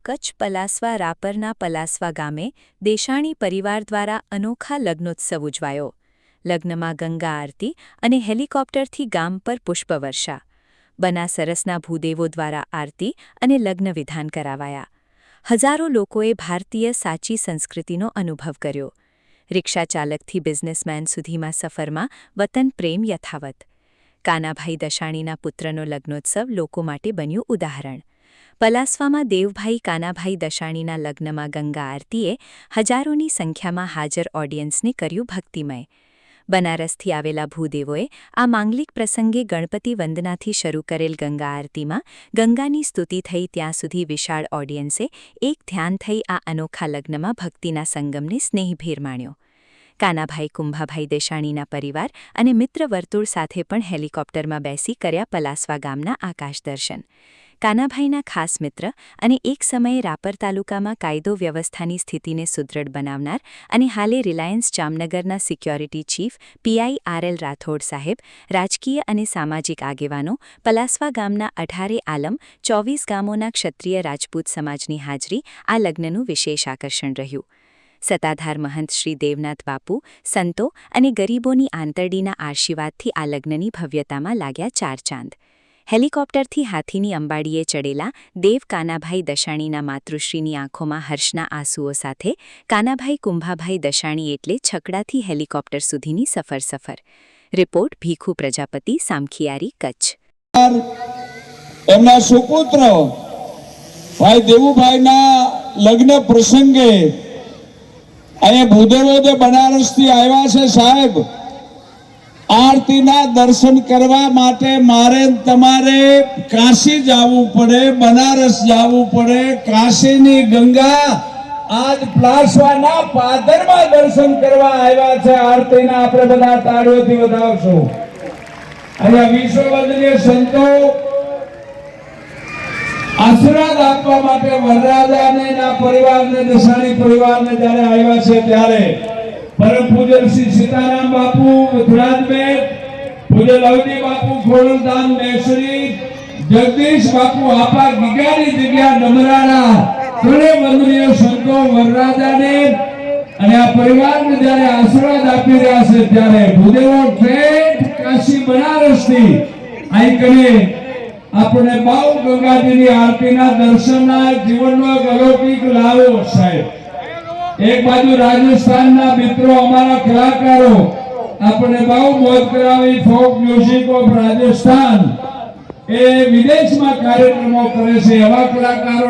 કચ્છ પલાસવા રાપરના પલાસવા ગામે દેશાણી પરિવાર દ્વારા અનોખા લગ્નોત્સવ ઉજવાયો. લગ્નમાં ગંગા આરતી અને હેલિકોપ્ટરથી ગામ પર પુષ્પવર્ષા. બનાસરસના ભૂદેવો દ્વારા આરતી અને લગ્ન વિધાન કરાવાયા. હજારો લોકોએ ભારતીય સાચી સંસ્કૃતિનો અનુભવ કર્યો. રિક્ષાચાલકથી બિઝનેસમેન સુધીમાં સફરમાં વતન પ્રેમ યથાવત. કાનાભાઈ દશાણીના પુત્રનો લગ્નોત્સવ લોકો માટે બન્યું ઉદાહરણ. પલાસવામાં દેવભાઈ કાનાભાઈ દશાણીના લગ્નમાં ગંગા આરતીએ હજારોની સંખ્યામાં હાજર ઓડિયન્સને કર્યું ભક્તિમય. બનારસથી આવેલા ભૂદેવોએ આ માંગલિક પ્રસંગે ગણપતિ વંદનાથી શરૂ કરેલ ગંગા આરતીમાં ગંગાની સ્તુતિ થઈ ત્યાં સુધી વિશાળ ઓડિયન્સે એક ધ્યાન થઈ આ અનોખા લગ્નમાં ભક્તિના સંગમને સ્નેહભેર માણ્યો. કાનાભાઈ કુંભાભાઈ દેશાણીના પરિવાર અને મિત્ર વર્તુળ સાથે પણ હેલિકોપ્ટરમાં બેસી કર્યા પલાસવા ગામના આકાશ દર્શન. કાનાભાઈના ખાસ મિત્ર અને એક સમયે રાપર તાલુકામાં કાયદો વ્યવસ્થાની સ્થિતિને સુદૃઢ બનાવનાર અને હાલે રિલાયન્સ જામનગરના સિક્યોરિટી ચીફ પીઆઈ આર.એલ. રાઠોડ સાહેબ, રાજકીય અને સામાજિક આગેવાનો, પલાસવા ગામના 18 આલમ, 24 ગામોના ક્ષત્રિય રાજપૂત સમાજની હાજરી આ લગ્નનું વિશેષ આકર્ષણ રહ્યું. સત્તાધાર મહંત શ્રી દેવનાથ બાપુ, સંતો અને ગરીબોની આંતરડીના આશીર્વાદથી આ લગ્નની ભવ્યતામાં લાગ્યા ચાર ચાંદ. હેલિકોપ્ટરથી હાથીની અંબાડીએ ચડેલા દેવ કાનાભાઈ દશાણીના માતૃશ્રીની આંખોમાં હર્ષના આંસુઓ સાથે કાનાભાઈ કુંભાભાઈ દશાણી એટલે છકડાથી હેલિકોપ્ટર સુધીની સફર. રિપોર્ટ ભીખુ પ્રજાપતિ, સામખિયારી, કચ્છ. એમના સુપુત્ર ભાઈ દેવુભાઈના લગ્ન પ્રસંગે અહીંયા ભૂદેવો જે બનારસથી આવ્યા છે સાહેબ, આરતીના દર્શન કરવા માટે મારે તમારે કાશી જવું પડે, બનારસ જવું પડે. કાશીની ગંગા આજ પલાસવાના પાદરમાં દર્શન કરવા આવ્યા છે. આરતીના આપણે બધા તાળીઓથી વધાવશું. અહીંયા વિશ્વવંદનીય સંતો આશીર્વાદ આપવા માટે વરરાજાને એના પરિવારને, દશાણી પરિવારને જ્યારે આવ્યા છે ત્યારે પરમ પૂજ્ય શ્રી સીતારામ બાપુ વિઠ્ઠલાબેન, પૂજ્ય લવજી બાપુ ખોડલધામ મેસરી, જગદીશ બાપુ આપા ગીગાની જગ્યા ડમરાણા, ત્રણે વંદનીય સંતો વરરાજાને અને આ પરિવારને જ્યારે આશીર્વાદ આપી રહ્યા છે ત્યારે ભૂદેવો ટ્રેન કાશી બનારસથી અહીં કરી આપણે બાઉ ગંગાજીની આરતીના દર્શનના જીવનનો એક અલૌકિક લાવો સાહેબ. એક બાજુ રાજસ્થાનના મિત્રો, અમારા કલાકારો આપણે બહુ મોજ કરાવી. ફોક મ્યુઝિક ઓફ રાજસ્થાન એ વિદેશમાં કાર્યક્રમો કરે છે. એવા કલાકારો